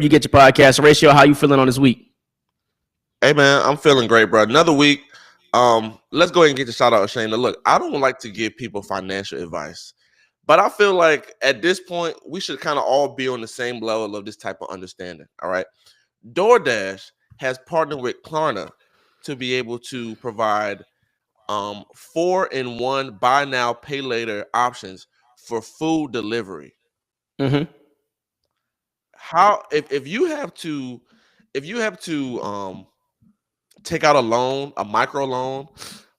You get your podcast. Horatio, how you feeling on this week? Hey man, I'm feeling great, bro. Another week. Let's go ahead and get the shout out, Shane. Now, look, I don't like to give people financial advice, but I feel like at this point we should kind of all be on the same level of this type of understanding. All right. DoorDash has partnered with Klarna to be able to provide 4-in-1 buy now, pay later options for food delivery. Mm-hmm. How if you have to take out a loan, a micro loan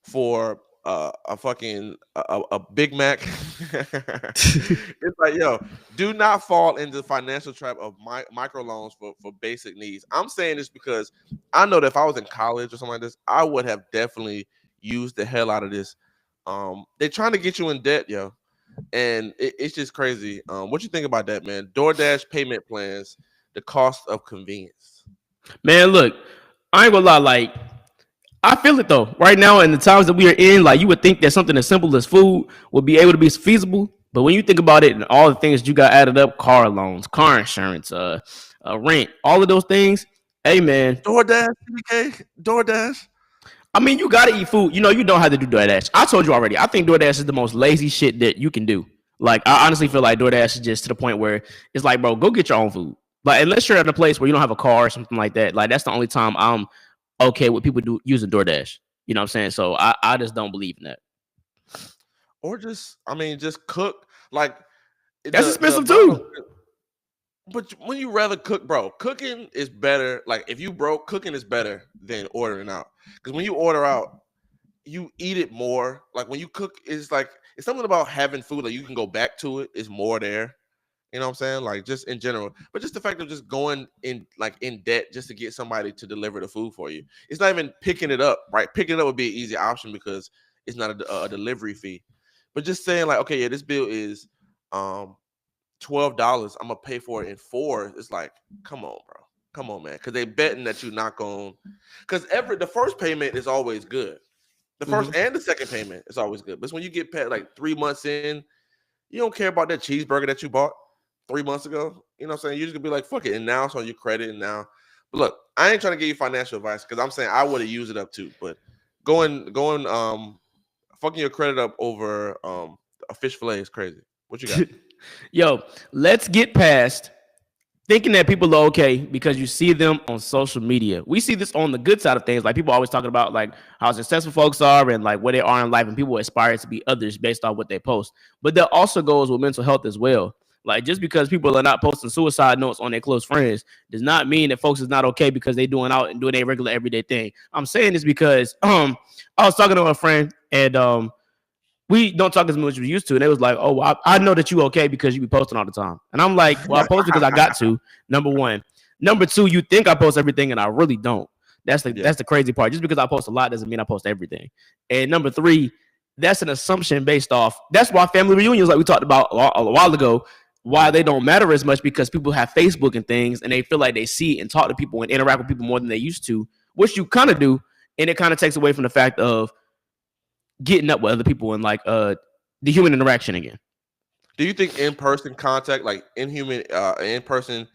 for a fucking a Big Mac. It's like, yo, do not fall into the financial trap of micro loans for basic needs. I'm saying this because I know that if I was in college or something like this, I would have definitely used the hell out of this. They're trying to get you in debt, yo, and it's just crazy. What you think about that, man? DoorDash payment plans, the cost of convenience. Man, look, I ain't gonna lie. Like, I feel it though. Right now, in the times that we are in, like you would think that something as simple as food would be able to be feasible. But when you think about it and all the things you got added up, car loans, car insurance, rent, all of those things, hey man, DoorDash, CDK, DoorDash. I mean, you gotta eat food. You know, you don't have to do DoorDash. I told you already. I think DoorDash is the most lazy shit that you can do. Like, I honestly feel like DoorDash is just to the point where it's like, bro, go get your own food. Like, unless you're at a place where you don't have a car or something like that. Like, that's the only time I'm okay with people using DoorDash. You know what I'm saying? So I just don't believe in that. Or just, I mean, just cook. Like That's the expensive amount of, too. but when you rather cook, bro, cooking is better. Like if you broke, cooking is better than ordering out. Because when you order out, you eat it more. Like when you cook, it's something about having food that you can go back to it. Is more there. You know what I'm saying? Like just in general, but just the fact of just going in debt just to get somebody to deliver the food for you. It's not even picking it up, right? Picking it up would be an easy option because it's not a delivery fee. But just saying like, okay, yeah, this bill is um $12. I'm gonna pay for it in four. It's like, come on, bro, come on, man, because they betting that you're not going. Because the first payment is always good. The Mm-hmm. first and the second payment is always good. But it's when you get paid like 3 months in, you don't care about that cheeseburger that you bought 3 months ago. You know what I'm saying? You're just gonna be like, fuck it. And now it's on your credit. And now, but look, I ain't trying to give you financial advice because I'm saying I would have used it up too. But fucking your credit up over a fish fillet is crazy. What you got? Yo, let's get past thinking that people are okay because you see them on social media. We see this on the good side of things. Like people always talking about like how successful folks are and like where they are in life, and people aspire to be others based on what they post. But that also goes with mental health as well. Like just because people are not posting suicide notes on their close friends does not mean that folks is not okay because they doing out and doing a regular everyday thing. I'm saying this because I was talking to a friend and we don't talk as much as we used to. And they was like, oh, well, I know that you okay because you be posting all the time. And I'm like, well, I post because I got to, number one. Number two, you think I post everything and I really don't. That's the crazy part. Just because I post a lot doesn't mean I post everything. And number three, that's an assumption based off. That's why family reunions, like we talked about a while ago, why they don't matter as much because people have Facebook and things and they feel like they see and talk to people and interact with people more than they used to, which you kind of do. And it kind of takes away from the fact of getting up with other people and like the human interaction again. Do you think in-person contact, like in-person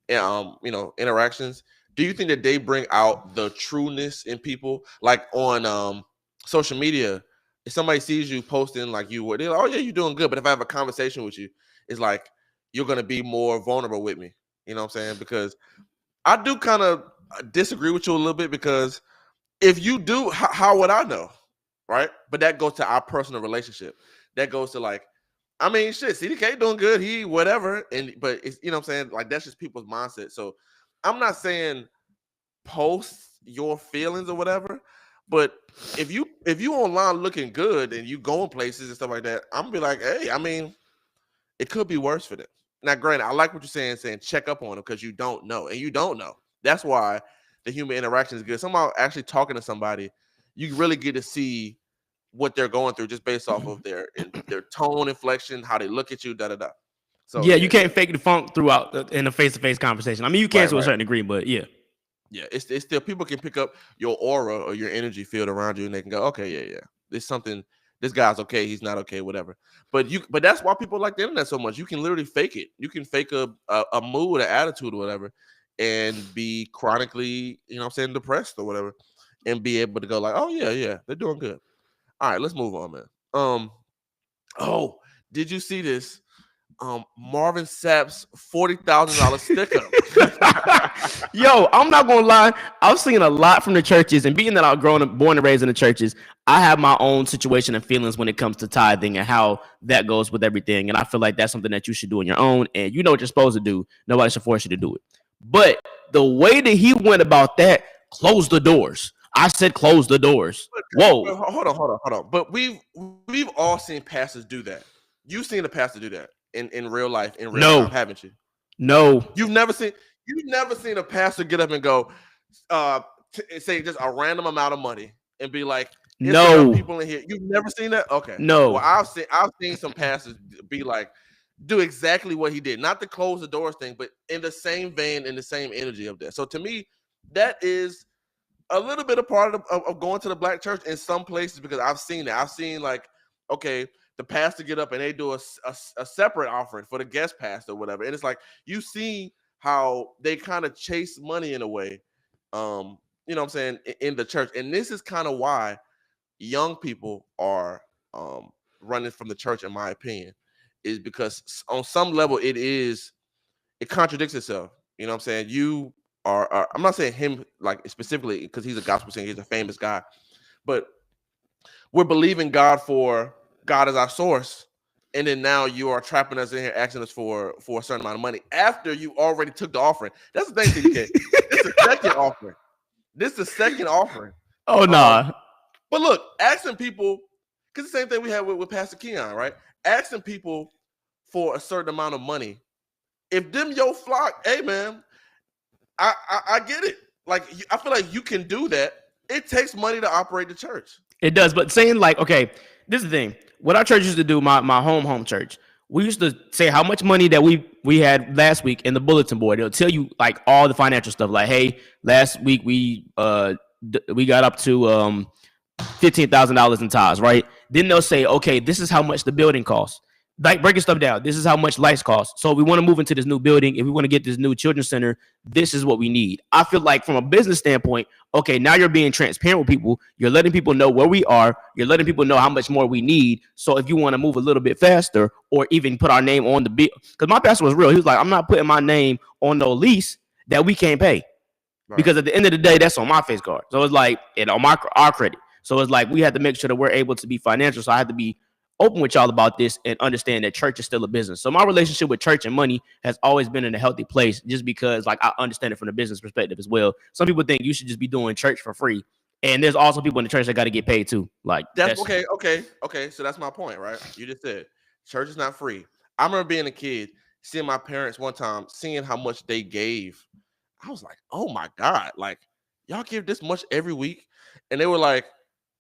interactions, do you think that they bring out the trueness in people? Like on social media, if somebody sees you posting like you were, they're like, oh yeah, you're doing good. But if I have a conversation with you, it's like you're gonna be more vulnerable with me. You know what I'm saying? Because I do kind of disagree with you a little bit because if you do, how would I know? Right? But that goes to our personal relationship. That goes to like, I mean, shit, CDK doing good. He whatever, but it's, you know what I'm saying, like that's just people's mindset. So I'm not saying post your feelings or whatever, but if you online looking good and you going places and stuff like that, I'm gonna be like, hey, I mean, it could be worse for them. Now, granted, I like what you're saying check up on them because you don't know, and you don't know. That's why the human interaction is good. Somehow, actually talking to somebody, you really get to see what they're going through just based off of their tone, inflection, how they look at you, da da da. So Yeah, yeah, you yeah, can't fake the funk throughout in a face-to-face conversation. I mean, you can right, to a right. certain degree, but yeah. Yeah, it's still people can pick up your aura or your energy field around you, and they can go, okay, yeah, yeah, there's something. This guy's okay. He's not okay. Whatever. But that's why people like the internet so much. You can literally fake it. You can fake a mood, an attitude, or whatever, and be chronically, depressed or whatever, and be able to go like, oh yeah, they're doing good. All right, let's move on, man. Oh, did you see this? Marvin Sapp's $40,000 sticker. Yo, I'm not gonna lie. I've seen a lot from the churches, and being that I've grown up, born and raised in the churches, I have my own situation and feelings when it comes to tithing and how that goes with everything. And I feel like that's something that you should do on your own, and you know what you're supposed to do. Nobody should force you to do it. But the way that he went about that, close the doors. I said close the doors. But Whoa. hold on. But we've all seen pastors do that. You've seen a pastor do that in real life, in real time, No. haven't you? No. You've never seen a pastor get up and go, say just a random amount of money and be like, "It's enough No. people in here." You've never seen that? Okay. Well, No. I've seen some pastors be like, do exactly what he did, not the close the doors thing, but in the same vein, in the same energy of that. So to me, that is a little bit of part of going to the black church in some places, because I've seen that. I've seen like, okay, the pastor get up and they do a separate offering for the guest pastor or whatever. And it's like, you see how they kind of chase money in a way, you know what I'm saying, in the church. And this is kind of why young people are running from the church, in my opinion, is because on some level it contradicts itself. You know what I'm saying? You I'm not saying him like specifically because he's a gospel singer, he's a famous guy, but we're believing God for God as our source, and then now you are trapping us in here, asking us for a certain amount of money after you already took the offering. That's the thing, CDK. This is the second offering. This is the second offering. Oh nah. But look, asking people, because the same thing we had with Pastor Keon, right? Asking people for a certain amount of money. If them your flock, hey man, I get it. Like, I feel like you can do that. It takes money to operate the church. It does, but saying like, okay, this is the thing. What our church used to do, my home church, we used to say how much money that we had last week in the bulletin board. It'll tell you like all the financial stuff. Like, hey, last week we got up to $15,000 in tithes, right? Then they'll say, okay, this is how much the building costs. Like, breaking stuff down. This is how much lights cost. So if we want to move into this new building, if we want to get this new children's center, this is what we need. I feel like from a business standpoint, okay, now you're being transparent with people. You're letting people know where we are. You're letting people know how much more we need. So if you want to move a little bit faster or even put our name on the bill, because my pastor was real. He was like, I'm not putting my name on no lease that we can't pay. Right. Because at the end of the day, that's on my face card. So it's like, and on our credit. So it's like, we have to make sure that we're able to be financial. So I have to be open with y'all about this and understand that church is still a business. So my relationship with church and money has always been in a healthy place, just because like I understand it from the business perspective as well. Some people think you should just be doing church for free. And there's also people in the church that got to get paid too. Like, that's okay. So that's my point, right? You just said church is not free. I remember being a kid, seeing my parents one time, seeing how much they gave. I was like, oh my God, like, y'all give this much every week? And they were like,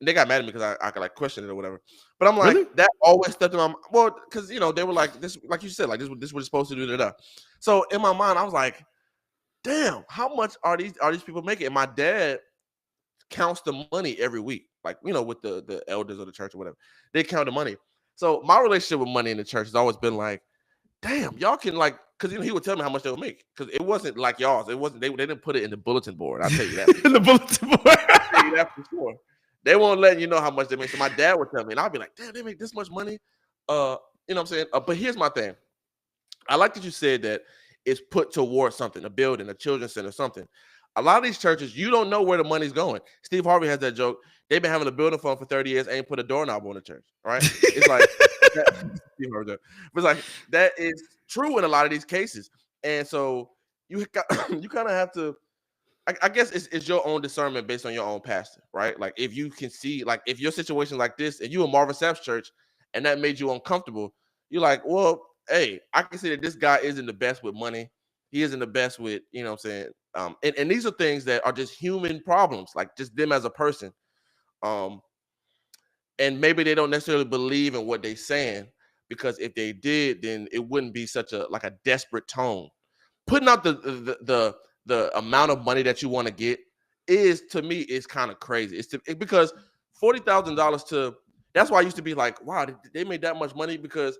they got mad at me because I could like question it or whatever. But I'm like, really? That always stuck in my mind. Well, because they were like, this, like you said, like this what it's supposed to do. Da-da. So in my mind, I was like, damn, how much are these people making? And my dad counts the money every week, like, with the elders of the church or whatever. They count the money. So my relationship with money in the church has always been like, damn, y'all can like, because he would tell me how much they would make, because it wasn't like y'all's. It wasn't, they didn't put it in the bulletin board. I'll tell you that. In the bulletin board. I'll tell you that for sure. They won't let you know how much they make. So my dad would tell me, and I'll be like, damn, they make this much money. You know what I'm saying? But here's my thing. I like that you said that it's put towards something, a building, a children's center, something. A lot of these churches, you don't know where the money's going. Steve Harvey has that joke. They've been having a building fund for 30 years, ain't put a doorknob on the church. All right. It's like, it's like, that is true in a lot of these cases. And so you kind of have to, I guess it's your own discernment based on your own pastor, right? Like, if you can see, like, if your situation like this, and you in Marvin Sapp's church, and that made you uncomfortable, you're like, well, hey, I can see that this guy isn't the best with money. He isn't the best with, you know what I'm saying? And these are things that are just human problems, like just them as a person. And maybe they don't necessarily believe in what they're saying, because if they did, then it wouldn't be such a desperate tone. Putting out the amount of money that you want to get is, to me, is kind of crazy. Because $40,000 that's why I used to be like, wow, they made that much money, because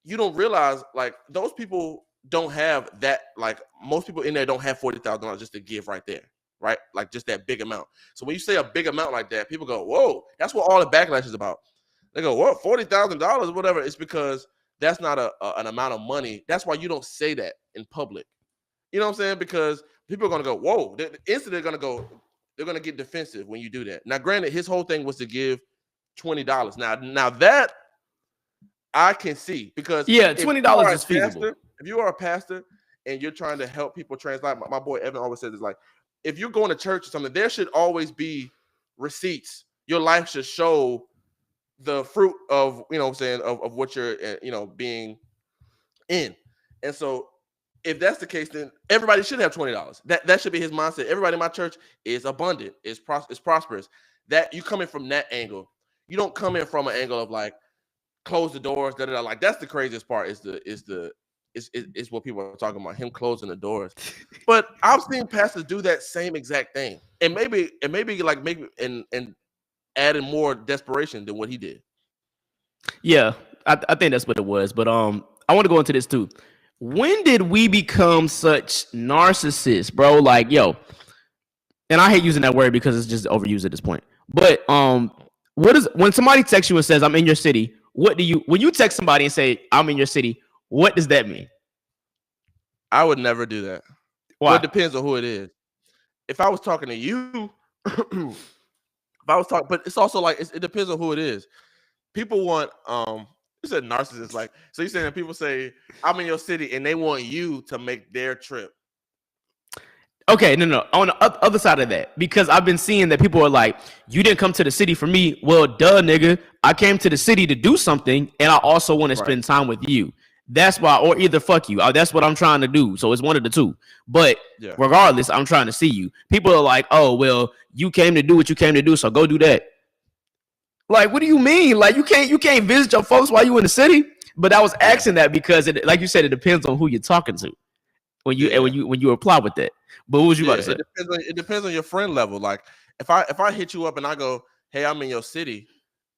you don't realize, like, those people don't have that. Like most people in there don't have $40,000 just to give right there, right? Like just that big amount. So when you say a big amount like that, people go, "Whoa!" That's what all the backlash is about. They go, "What? $40,000, whatever." It's because that's not an amount of money. That's why you don't say that in public. You know what I'm saying? Because people are gonna go, "Whoa!" Instantly, they're gonna go. They're gonna get defensive when you do that. Now, granted, his whole thing was to give $20. Now that I can see because Yeah, if you $20 are a is feasible. pastor, if you are a pastor and you're trying to help people translate, my boy Evan always says it's like if you're going to church or something, there should always be receipts. Your life should show the fruit of what I'm saying of what you're being in. And so if that's the case, then everybody should have $20. That should be his mindset. Everybody in my church is abundant, is prosperous. That you come in from that angle. You don't come in from an angle of like close the doors, da da da. Like that's the craziest part is what people are talking about, him closing the doors. But I've seen pastors do that same exact thing. And maybe like maybe and adding more desperation than what he did. Yeah, I think that's what it was. But I want to go into this too. When did we become such narcissists, bro? Like, yo, and I hate using that word because it's just overused at this point. But what is when somebody texts you and says, "I'm in your city"? What do you when you text somebody and say, "I'm in your city"? What does that mean? I would never do that. Why? Well, it depends on who it is. If I was talking to you, if I was talking, but it's also like it depends on who it is. People want you said narcissist, like so you're saying that people say I'm in your city and they want you to make their trip. Okay, no. On the other side of that, because I've been seeing that people are like, "You didn't come to the city for me." Well, duh, nigga. I came to the city to do something, and I also want to Right. spend time with you. That's why, or either fuck you. That's what I'm trying to do. So it's one of the two. But Yeah. regardless, I'm trying to see you. People are like, "Oh, well, you came to do what you came to do, so go do that." Like, what do you mean? Like, you can't visit your folks while you in the city. But I was Yeah. asking that because, like you said, it depends on who you're talking to when Yeah. you apply with that. But what was you Yeah. about to say? It depends on your friend level. Like if I hit you up and I go, "Hey, I'm in your city,"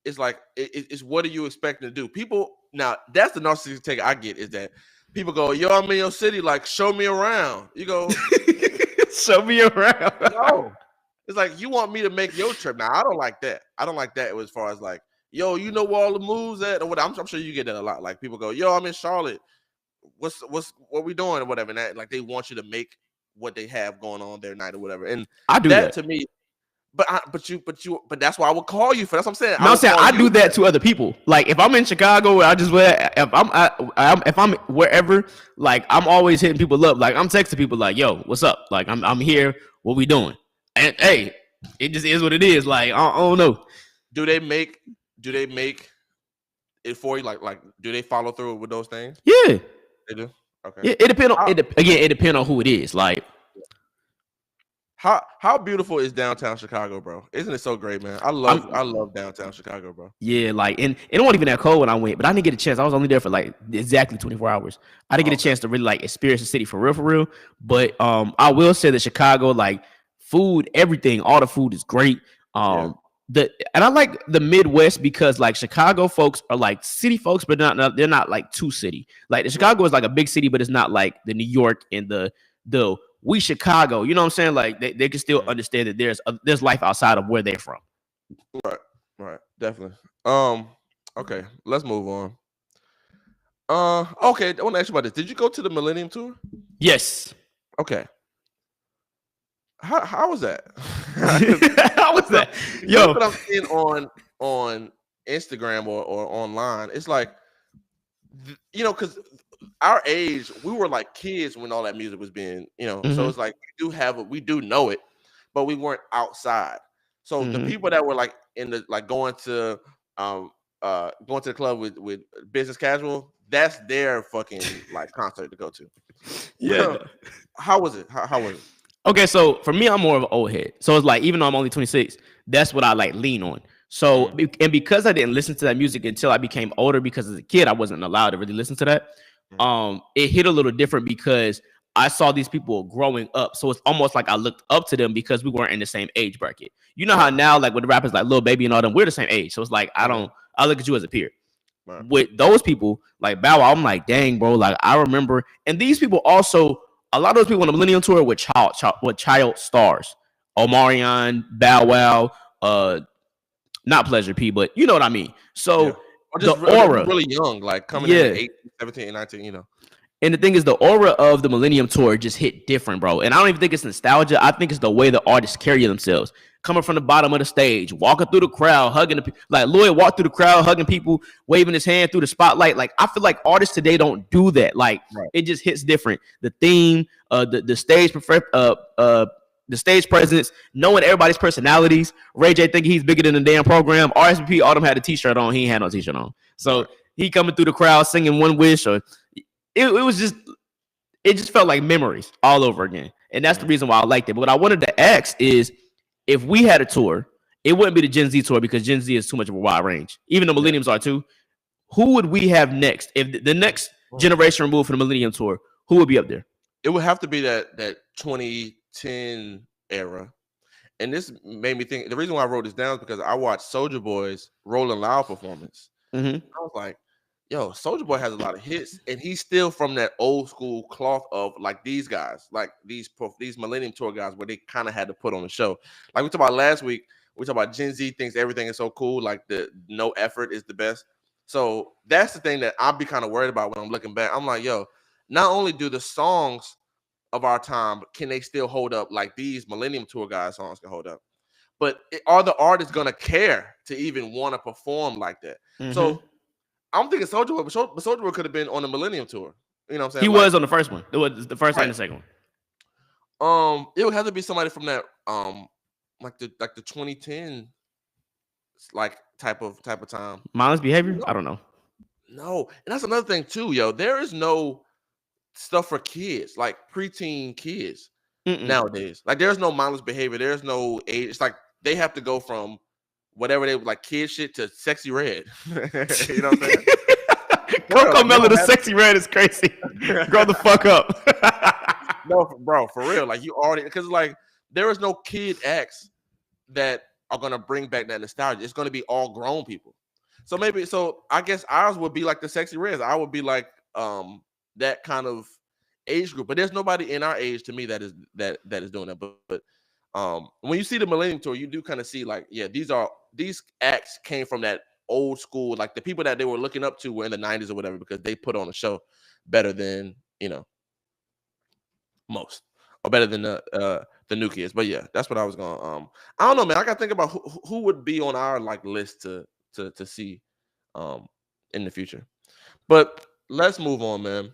it's like it's what are you expecting to do? People now that's the narcissistic take I get is that people go, "Yo, I'm in your city, like show me around." You go, Show me around. no. It's like you want me to make your trip. Now I don't like that. I don't like that as far as like, yo, you know where all the moves at or what. I'm sure you get that a lot. Like people go, "Yo, I'm in Charlotte. What we doing or whatever." And that like they want you to make what they have going on their night or whatever. And I do that that. to me, but that's why I would call you for. That's what I'm saying. No, I'm would saying call I you do that to other people. Like if I'm in Chicago, I just if I'm wherever, like I'm always hitting people up. Like I'm texting people like, "Yo, what's up?" Like I'm here. What we doing? And hey, it just is what it is. Like I don't know. Do they make it for you? Like do they follow through with those things? Yeah, They do. Okay. it depends on How again. It depends on who it is. Like how beautiful is downtown Chicago, bro? Isn't it so great, man? I love downtown Chicago, bro. yeah, like and it wasn't even that cold when I went, but I didn't get a chance. I was only there for like exactly 24 hours. I didn't Oh, get a okay. chance to really like experience the city for real, for real. But I will say that Chicago, like food, everything, all the food is great. Yeah. And I like the Midwest because like Chicago folks are like city folks, but they're not like too city. Like the Right. Chicago is like a big city, but it's not like the New York and the we Chicago. You know what I'm saying? Like they can still Mhm. understand that there's life outside of where they're from. Right. Right. Definitely. Okay, let's move on. Okay, I want to ask you about this. Did you go to the Millennium Tour? Yes. Okay. How was that? How was that? That's Yo. what I'm seeing on Instagram or online. It's like because our age, we were like kids when all that music was being, so Mhm. it's like we do know it, but we weren't outside. So the Mhm. people that were like in the like um going to the club with business casual, that's their fucking like concert to go Yeah. to. How was it? How was it? Okay, so for me, I'm more of an old head. So it's like even though I'm only 26, that's what I like lean on. So Mm, and because I didn't listen to that music until I became older, because as a kid I wasn't allowed to really listen to that. mm, It hit a little different because I saw these people growing up. So it's almost like I looked up to them because we weren't in the same age bracket. You know how right. now, like with the rappers like Lil Baby and all them, we're the same age. So it's like Mhm. I look at you as a peer. Right. with those people like Bow Wow, I'm like, dang, bro. Like I remember, and these people also, a lot of those people on the Millennium Tour with child stars, Omarion, Bow Wow, not Pleasure P, but you know what I mean. Yeah. So the Or just aura, really young, like coming in at yeah. 18, 17, 19, you know. And the thing is, the aura of the Millennium Tour just hit different, bro. And I don't even think it's nostalgia. I think it's the way the artists carry themselves. Coming from the bottom of the stage, walking through the crowd, hugging the people. Like Lloyd walked through the crowd, hugging people, waving his hand through the spotlight. Like I feel like artists today don't do that. Like Right. it just hits different. The theme, the stage, the stage presence, knowing everybody's personalities. Ray J thinking he's bigger than the damn program. RSVP Autumn had a T-shirt on. He ain't had no T-shirt on. So Right. he coming through the crowd singing One Wish, or it was just, it just felt like memories all over again. And that's the reason why I liked it. But what I wanted to ask is, if we had a tour, it wouldn't be the Gen Z tour because Gen Z is too much of a wide range. Even the Millenniums are too. Who would we have next? If the next generation removed from the Millennium tour, who would be up there? It would have to be that 2010 era. And this made me think. The reason why I wrote this down is because I watched Soulja Boy's Rolling Loud performance. Mm-hmm. I was like, yo, Soulja Boy has a lot of hits, and he's still from that old school cloth of like these guys, like these Millennium Tour guys, where they kind of had to put on a show. Like we talked about last week, we talked about Gen Z thinks everything is so cool, like the no effort is the best. So that's the thing that I'd be kind of worried about when I'm looking back. I'm like, yo, not only do the songs of our time, can they still hold up like these Millennium Tour guys songs can hold up? But are the artists gonna care to even want to perform like that? Mm-hmm. So I'm thinking Soulja Boy, but Soulja Boy could have been on the Millennium Tour. You know what I'm saying? He was on the first one. It was the first and the second one. It would have to be somebody from that like the 2010 like type of time. Mindless Behavior? I don't know. No, and that's another thing too, yo. There is no stuff for kids, like preteen kids nowadays. Like there's no mindless behavior. There's no age. It's like they have to go from whatever they like kid shit to Sexy Red. You know what I'm saying? Coco Melon, the Sexy Red is crazy. Grow the fuck up. No, bro, for real. Like you already, because like there is no kid acts that are gonna bring back that nostalgia. It's gonna be all grown people. So I guess ours would be like the Sexy Reds. I would be like that kind of age group. But there's nobody in our age to me that is doing that. But when you see the Millennium Tour, you do kind of see like, yeah, these acts came from that old school, like the people that they were looking up to were in the 90s or whatever, because they put on a show better than, you know, most, or better than the new kids. But yeah, that's what I was going. I don't know, man. I got to think about who would be on our like list to see in the future. But let's move on, man.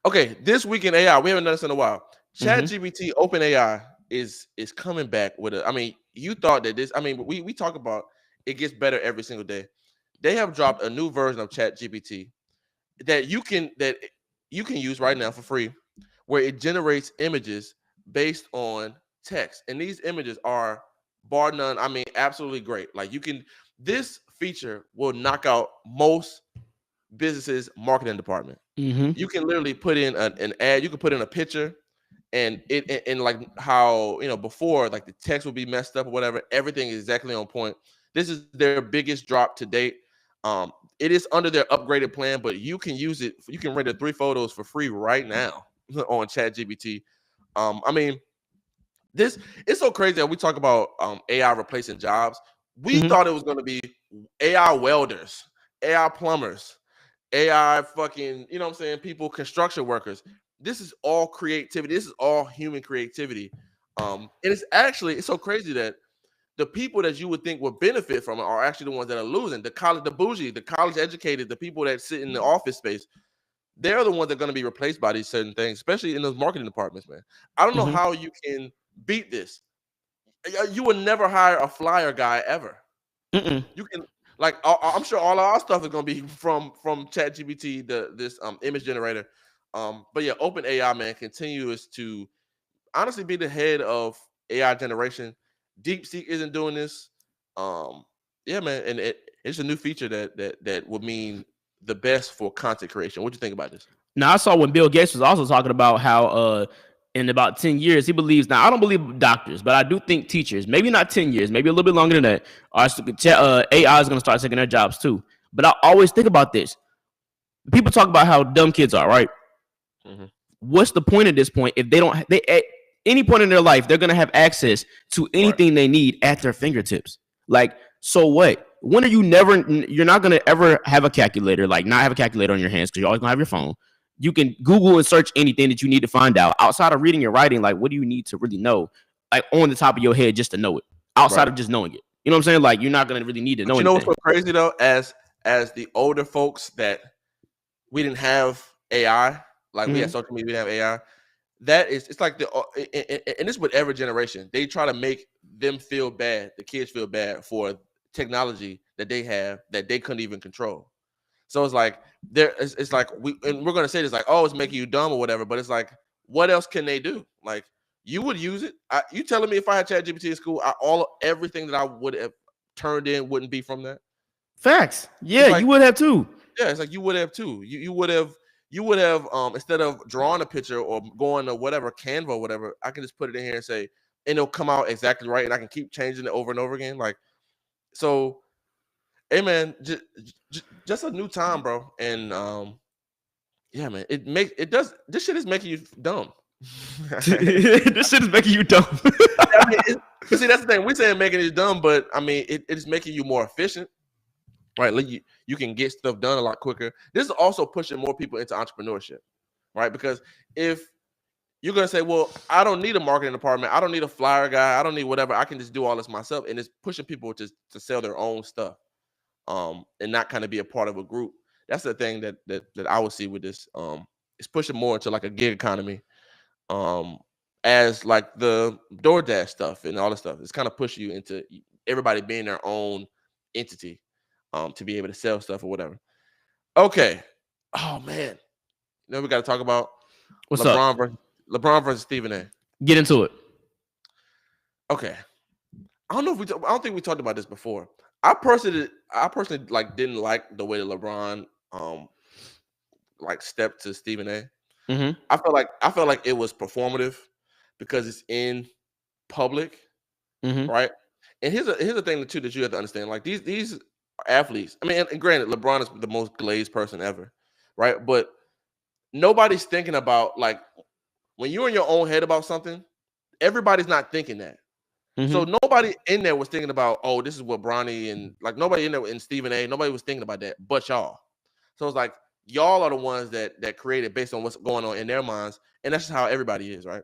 Okay, this week in AI, we haven't done this in a while. ChatGPT, OpenAI is coming back with a. I mean, you thought that this. I mean, we talk about it gets better every single day. They have dropped a new version of ChatGPT that you can use right now for free, where it generates images based on text, and these images are bar none. I mean, absolutely great. Like this feature will knock out most businesses' marketing department. You can literally put in an ad. You can put in a picture, and like how before, like the text would be messed up or whatever. Everything is exactly on point. This is their biggest drop to date. It is under their upgraded plan, but you can use it. You can render 3 photos for free right now on ChatGPT. I mean, it's so crazy that we talk about AI replacing jobs. We thought it was going to be AI welders, AI plumbers, AI fucking, you know what I'm saying, people, construction workers. This is all creativity. This is all human creativity. And it's so crazy that the people that you would think would benefit from it are actually the ones that are losing. The bougie, the college educated, the people that sit in the office space, they're the ones that are going to be replaced by these certain things, especially in those marketing departments, man. I don't know how you can beat this. You would never hire a flyer guy ever. You can, like, I'm sure all of our stuff is going to be from ChatGPT, this image generator. But yeah, OpenAI, man, continues to honestly be the head of AI generation. DeepSeek isn't doing this. Yeah, man, and it's a new feature that would mean the best for content creation. What do you think about this? Now I saw when Bill Gates was also talking about how in about 10 years, he believes, now I don't believe doctors, but I do think teachers, maybe not 10 years, maybe a little bit longer than that, AI is going to start taking their jobs too. But I always think about this. People talk about how dumb kids are, right? Mhm. What's the point at this point if they don't, they, at any point in their life, they're going to have access to Right. anything they need at their fingertips. Like, so what? When are you never, you're not going to ever have a calculator, like not have a calculator on your hands because you're always going to have your phone. You can Google and search anything that you need to find out outside of reading and writing. Like, what do you need to really know, like on the top of your head, just to know it, outside Right. of just knowing it? You know what I'm saying? Like, you're not going to really need to But know you know what's anything. so crazy though? As the older folks that we didn't have AI, like we had Mm-hmm. social media, we didn't have AI. That is, it's like and this with every generation. They try to make them feel bad, the kids feel bad for technology that they have that they couldn't even control. So it's like it's like we're gonna say this like, oh, it's making you dumb or whatever, but it's like, what else can they do? Like, you would use it. You telling me if I had ChatGPT in school, everything that I would have turned in wouldn't be from that? Facts. It's Yeah, like, you would have too. yeah, it's like you would have too. You would have instead of drawing a picture or going to whatever Canva or whatever, I can just put it in here and say, and it'll come out exactly right, and I can keep changing it over and over again. Like, so, hey man, just a new time, bro. And yeah, man, it does. This shit is making you dumb. This shit is making you dumb. I mean, but see, that's the thing. We're saying making it dumb, but I mean, it is making you more efficient. Right, like you can get stuff done a lot quicker. This is also pushing more people into entrepreneurship, right? Because if you're gonna say, well, I don't need a marketing department, I don't need a flyer guy, I don't need whatever, I can just do all this myself, and it's pushing people to sell their own stuff, and not kind of be a part of a group. That's the thing that I would see with this. It's pushing more into like a gig economy, um, as like the DoorDash stuff and all this stuff. It's kind of pushing you into everybody being their own entity, to be able to sell stuff or whatever. Okay. Oh man. Now we got to talk about What's up? LeBron versus LeBron versus Stephen A. Get into it. Okay. I don't think we talked about this before. I personally like didn't like the way that LeBron like stepped to Stephen A. Mm-hmm. I felt like it was performative because it's in public, Mm-hmm. right? And here's the thing too that you have to understand. Like these athletes. I mean, and granted, LeBron is the most glazed person ever, right? But nobody's thinking about like when you're in your own head about something, everybody's not thinking that. So Mm-hmm. nobody in there was thinking about, oh, this is what Bronny and like nobody in there in Stephen A. Nobody was thinking about that, but y'all. So it's like y'all are the ones that created based on what's going on in their minds, and that's just how everybody is, right?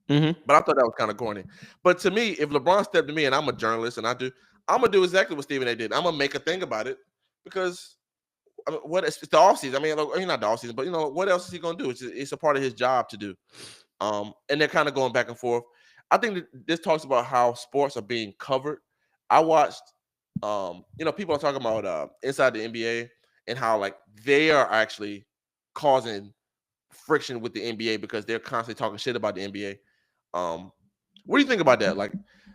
Mm-hmm. But I thought that was kind of corny. But to me, if LeBron stepped to me and I'm a journalist and I'm gonna do exactly what Stephen A. did. I'm gonna make a thing about it because I mean, it's the offseason. I mean, not the offseason, but what else is he gonna do? It's a part of his job to do. And they're kind of going back and forth. I think that this talks about how sports are being covered. I watched, people are talking about inside the NBA and how like they are actually causing friction with the NBA because they're constantly talking shit about the NBA. What do you think about that? Like,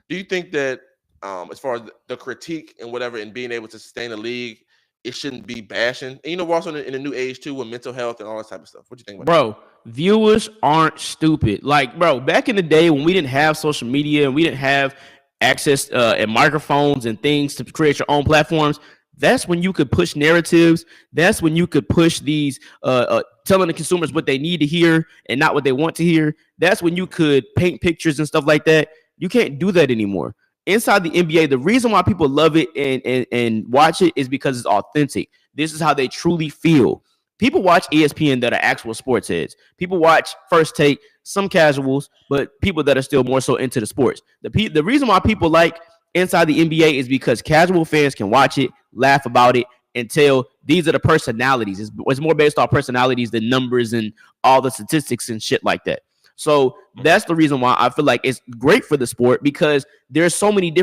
do you think that as far as the critique and whatever and being able to sustain the league, it shouldn't be bashing? And we're also in a new age too with mental health and all that type of stuff. What do you think about that? Bro, viewers aren't stupid. Like, bro, back in the day when we didn't have social media and we didn't have access and microphones and things to create your own platforms, that's when you could push narratives. That's when you could push these telling the consumers what they need to hear and not what they want to hear. That's when you could paint pictures and stuff like that. You can't do that anymore. Inside the NBA, the reason why people love it and watch it is because it's authentic. This is how they truly feel. People watch ESPN that are actual sports heads. People watch First Take, some casuals, but people that are still more so into the sports. The reason why people like Inside the NBA is because casual fans can watch it, laugh about it, and tell these are the personalities. It's more based on personalities than numbers and all the statistics and shit like that. So Mhm. that's the reason why I feel like it's great for the sport because there's so many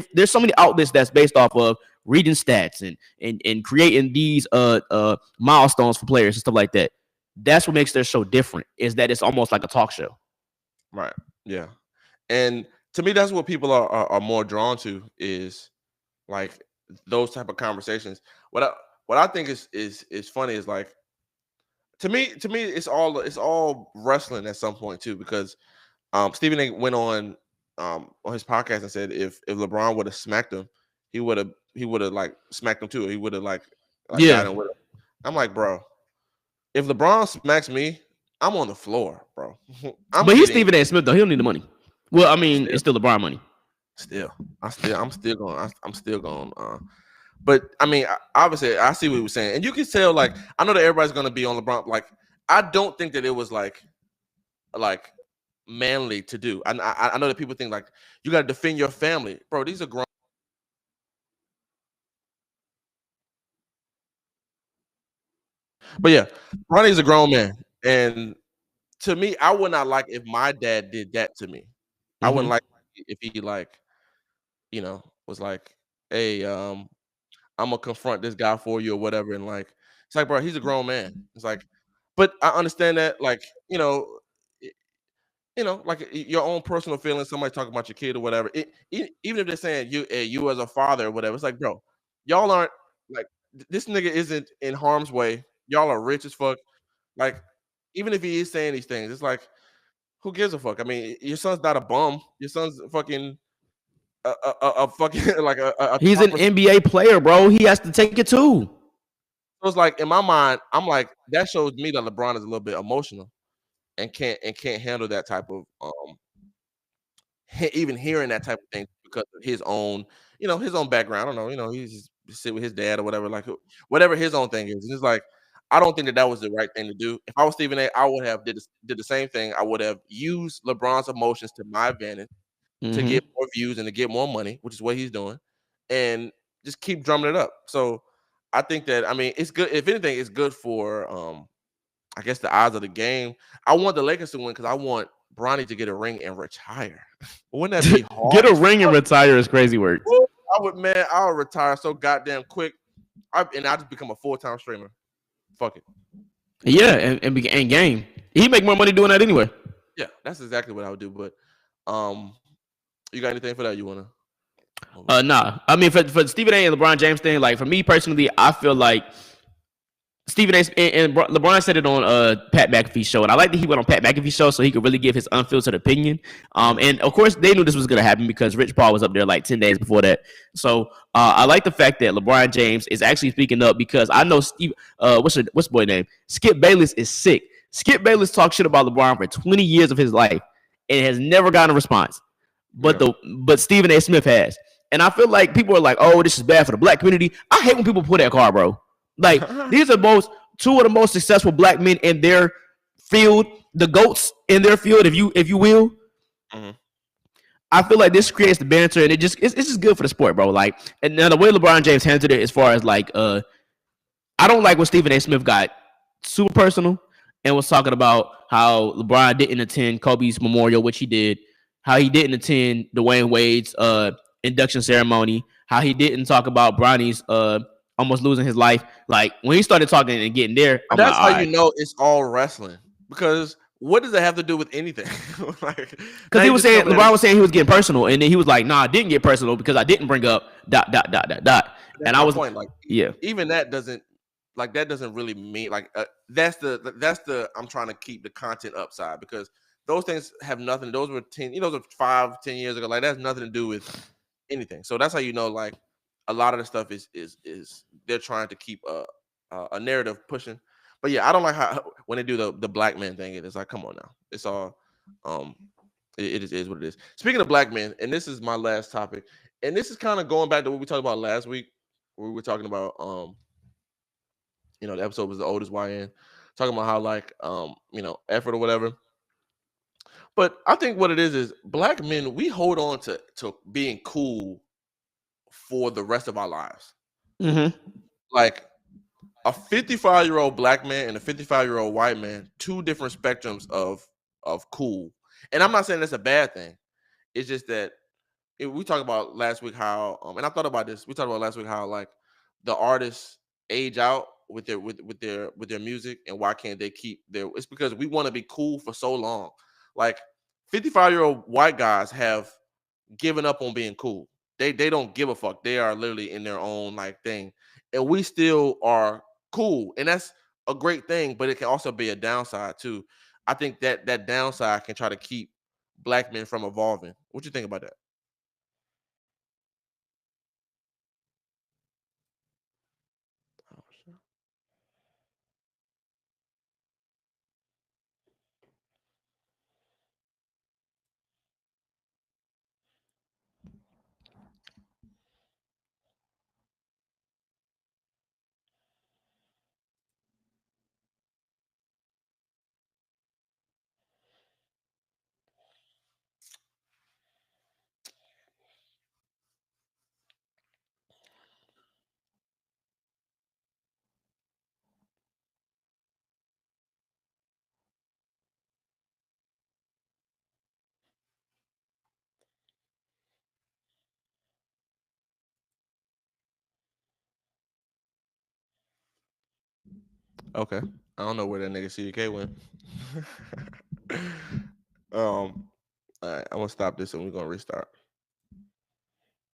outlets that's based off of reading stats and creating these milestones for players and stuff like that. That's what makes their show different, is that it's almost like a talk show. Right. Yeah. And to me, that's what people are more drawn to is like those type of conversations. What I think is funny is like to me it's all wrestling at some point too because Stephen A. went on his podcast and said if LeBron would have smacked him, he would have like smacked him too. He would have like got Yeah, him with him. I'm like, bro, if LeBron smacks me, I'm on the floor, bro. I'm but he's getting Stephen A. Smith though. He don't need the money. Well, I mean, still, it's still LeBron money. still, I'm still going. I'm still going. But I mean, obviously, I see what he was saying, and you can tell. Like, I know that everybody's going to be on LeBron. Like, I don't think that it was like manly to do. I know that people think like you got to defend your family, bro. These are grown. But yeah, Ronnie's a grown man, and to me, I would not like if my dad did that to me. I wouldn't Mm-hmm. like if he like was like, hey, I'm gonna confront this guy for you or whatever, and like it's like, bro, he's a grown man. It's like, but I understand that, like, like your own personal feelings. Somebody talking about your kid or whatever. Even if they're saying you as a father or whatever, it's like, bro, y'all aren't like this nigga isn't in harm's way. Y'all are rich as fuck. Like, even if he is saying these things, it's like, who gives a fuck? I mean, your son's not a bum. Your son's fucking a fucking like a He's top. an NBA player, bro. He has to take it too. So it's like in my mind, I'm like that shows me that LeBron is a little bit emotional and can't handle that type of even hearing that type of thing because of his own background. I don't know, he's just sit with his dad or whatever, like whatever his own thing is. And it's like I don't think that that was the right thing to do. If I was Stephen A, I would have did the same thing. I would have used LeBron's emotions to my advantage to Mm-hmm. get more views and to get more money, which is what he's doing, and just keep drumming it up. So I think that I mean it's good. If anything, it's good for I guess the odds of the game. I want the Lakers to win because I want Bronny to get a ring and retire. Wouldn't that be hard Get a as ring and fuck? retire is crazy work. Woo! I would retire so goddamn quick. And I just become a full-time streamer. Fuck it. Yeah, and game. He make more money doing that anyway. Yeah, that's exactly what I would do. But you got anything for that you wanna move on? Nah. I mean, for Stephen A. and LeBron James thing, like for me personally, I feel like Stephen A. and LeBron said it on Pat McAfee's show, and I like that he went on Pat McAfee's show so he could really give his unfiltered opinion. Mhm. And of course, they knew this was going to happen because Rich Paul was up there like 10 days before that. So I like the fact that LeBron James is actually speaking up because I know Steve. What's the boy name? Skip Bayless is sick. Skip Bayless talked shit about LeBron for 20 years of his life and has never gotten a response. But Yeah. but Stephen A. Smith has. And I feel like people are like, oh, this is bad for the black community. I hate when people pull that card, bro. Like these are two of the most successful black men in their field, the goats in their field, if you will. Mhm. I feel like this creates the banter, and it's just good for the sport, bro. Like, and now the way LeBron James handled it, as far as like, I don't like when Stephen A. Smith got super personal and was talking about how LeBron didn't attend Kobe's memorial, which he did. How he didn't attend Dwayne Wade's induction ceremony. How he didn't talk about Bronny's almost losing his life. Like when he started talking and getting there, But I'm like, that's all how you right. know it's all wrestling. Because what does that have to do with anything? Like Because now he you was just saying coming at LeBron was saying he was getting personal, and then he was like, "Nah, I didn't get personal because I didn't bring up dot dot dot dot dot." that's And I my was, point. Like yeah, even that doesn't really mean like that's the I'm trying to keep the content upside because those things have nothing. Those were 10, those are 5, 10 years ago. Like that's nothing to do with anything. So that's how you know like a lot of the stuff is they're trying to keep a narrative pushing. But yeah, I don't like how when they do the black man thing. It's like come on now. It's all um it is what it is. Speaking of black men, and this is my last topic, and this is kind of going back to what we talked about last week. Where we were talking about the episode was the oldest YN, talking about how like effort or whatever. But I think what it is black men we hold on to being cool for the rest of our lives. mm-hmm. Like a 55-year-old black man and a 55-year-old white man, two different spectrums of cool. And I'm not saying that's a bad thing. It's just that we talked about last week how and I thought about this. We talked about last week how like the artists age out with their music and why can't they keep their it's because we want to be cool for so long. Like 55-year-old white guys have given up on being cool. They don't give a fuck. They are literally in their own like thing. And we still are cool. And that's a great thing, but it can also be a downside too. I think that downside can try to keep black men from evolving. What you think about that? Okay. I don't know where that nigga CDK went. All right, I'm gonna stop this and we're gonna restart.